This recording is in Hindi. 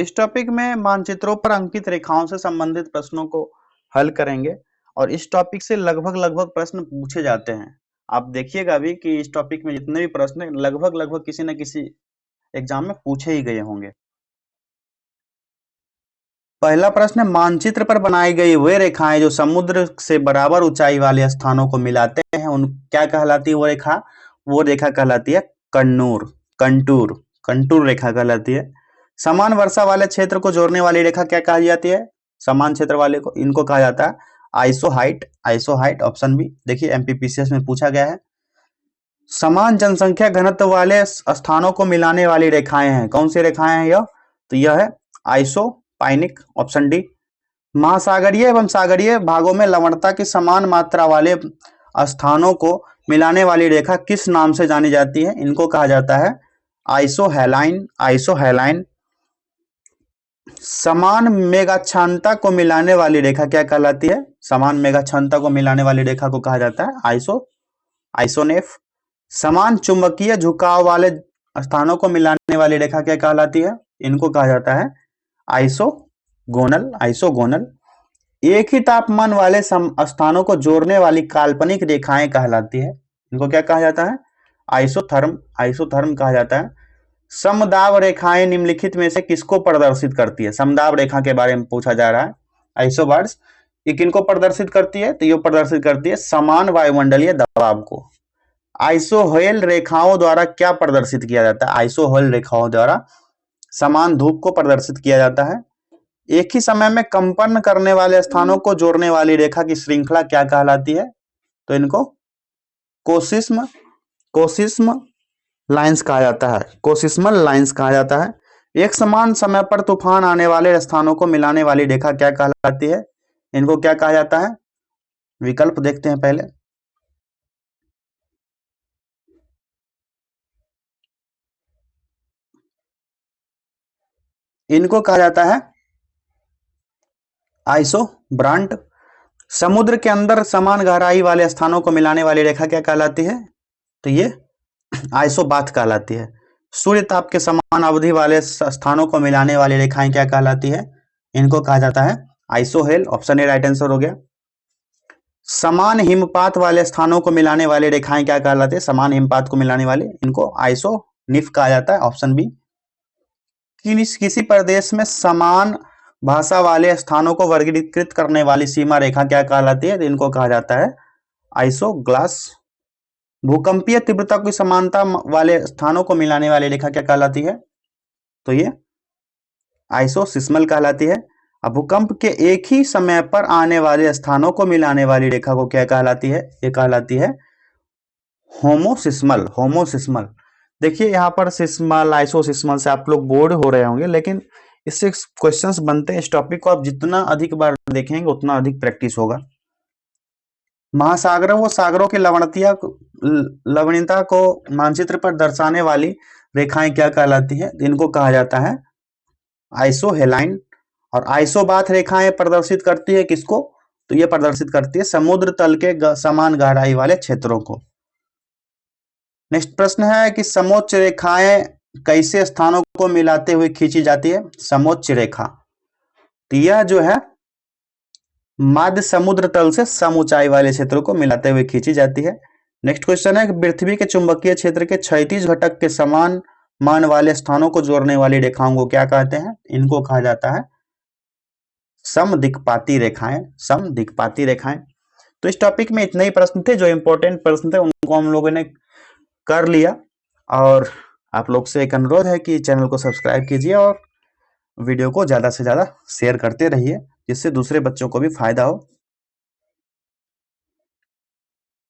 इस टॉपिक में मानचित्रों पर अंकित रेखाओं से संबंधित प्रश्नों को हल करेंगे और इस टॉपिक से लगभग प्रश्न पूछे जाते हैं। आप देखिएगा अभी कि इस टॉपिक में जितने भी प्रश्न लगभग किसी न किसी एग्जाम में पूछे ही गए होंगे। पहला प्रश्न है, मानचित्र पर बनाई गई वे रेखाएं जो समुद्र से बराबर ऊंचाई वाले स्थानों को मिलाते हैं उन क्या कहलाती है? वो रेखा कहलाती है कन्नूर कंटूर कंटूर रेखा कहलाती है। समान वर्षा वाले क्षेत्र को जोड़ने वाली रेखा क्या कही जाती है? समान क्षेत्र वाले को इनको कहा जाता है आइसोहाइट ऑप्शन बी। देखिए एमपीपीसीएस में पूछा गया है। समान जनसंख्या घनत्व वाले स्थानों को मिलाने वाली रेखाएं हैं, कौन सी रेखाएं हैं यह? तो यह है आइसोपाइनिक ऑप्शन डी। महासागरीय एवं सागरीय भागों में लवणता की समान मात्रा वाले स्थानों को मिलाने वाली रेखा किस नाम से जानी जाती है? इनको कहा जाता है आइसोहेलाइन। समान मेघाच्छादकता को मिलाने वाली रेखा क्या कहलाती है? समान मेघाच्छादकता को मिलाने वाली रेखा को कहा जाता है आइसोनेफ। समान चुंबकीय झुकाव वाले स्थानों को मिलाने वाली रेखा क्या कहलाती है? इनको कहा जाता है आइसोगोनल। एक ही तापमान वाले स्थानों को जोड़ने वाली काल्पनिक रेखाएं कहलाती है, इनको क्या कहा जाता है? आइसोथर्म कहा जाता है। समदाब रेखाएं निम्नलिखित में से किसको प्रदर्शित करती है? समदाब रेखा के बारे में पूछा जा रहा है। आइसोबार्स ये किनको प्रदर्शित करती है? तो ये प्रदर्शित करती है समान वायुमंडलीय दबाव को। आइसोहेल रेखाओं द्वारा क्या प्रदर्शित किया जाता है? आइसोहेल रेखाओं द्वारा समान धूप को प्रदर्शित किया जाता है। एक ही समय में कंपन करने वाले स्थानों को जोड़ने वाली रेखा की श्रृंखला क्या कहलाती है? तो इनको कोसिस्म लाइंस कहा जाता है, कोसिस्मल लाइंस कहा जाता है। एक समान समय पर तूफान आने वाले स्थानों को मिलाने वाली रेखा क्या कहलाती है? इनको क्या कहा जाता है? विकल्प देखते हैं पहले। इनको कहा जाता है आइसोब्रांट। समुद्र के अंदर समान गहराई वाले स्थानों को मिलाने वाली रेखा क्या कहलाती है? तो ये आइसोबाथ कहलाती है। सूर्य ताप के समान अवधि वाले स्थानों को मिलाने वाली रेखाएं क्या कहलाती है? इनको कहा जाता है आइसोहेल। ऑप्शन ए राइट आंसर हो गया। समान हिमपात वाले स्थानों को मिलाने वाली रेखाएं क्या कहलाती है? समान हिमपात को मिलाने वाले, इनको आइसोनिफ कहा जाता है। Option B. किसी प्रदेश में समान भाषा वाले स्थानों को वर्गीकृत करने वाली सीमा रेखा क्या कहलाती है? इनको कहा जाता है आइसोग्लास। भूकंपीय तीव्रता की समानता वाले स्थानों को मिलाने वाली रेखा क्या कहलाती है? तो ये आइसोसिस्मल कहलाती है। अब भूकंप के एक ही समय पर आने वाले स्थानों को मिलाने वाली रेखा को क्या कहलाती है? ये कहलाती है होमोसिस्मल। देखिए यहाँ पर सिस्मल आइसोसिस्मल से आप लोग बोर्ड हो रहे होंगे, लेकिन इससे क्वेश्चंस बनते हैं। इस टॉपिक को आप जितना अधिक बार देखेंगे उतना अधिक प्रैक्टिस होगा। महासागरों व सागरों की लवणीयता को मानचित्र पर दर्शाने वाली रेखाएं क्या कहलाती हैं? इनको कहा जाता है आइसोहेलाइन। और आइसोबाथ रेखाएं प्रदर्शित करती है किसको? तो ये प्रदर्शित करती है समुद्र तल के समान गहराई वाले क्षेत्रों को। नेक्स्ट प्रश्न है कि समोच्च रेखाएं कैसे स्थानों को मिलाते हुए खींची जाती है? समोच्च रेखा तो यह जो है मध्य समुद्र तल से सम ऊंचाई वाले क्षेत्रों को मिलाते हुए खींची जाती है। नेक्स्ट क्वेश्चन है कि पृथ्वी के चुंबकीय क्षेत्र के क्षैतिज घटक के समान मान वाले स्थानों को जोड़ने वाली रेखाओं को क्या कहते हैं? इनको कहा जाता है समदिक्पाती रेखाएं। तो इस टॉपिक में इतने ही प्रश्न थे, जो इंपॉर्टेंट प्रश्न थे उनको हम लोगों ने कर लिया। और आप लोग से एक अनुरोध है कि चैनल को सब्सक्राइब कीजिए और वीडियो को ज़्यादा से ज़्यादा शेयर करते रहिए, जिससे दूसरे बच्चों को भी फायदा हो।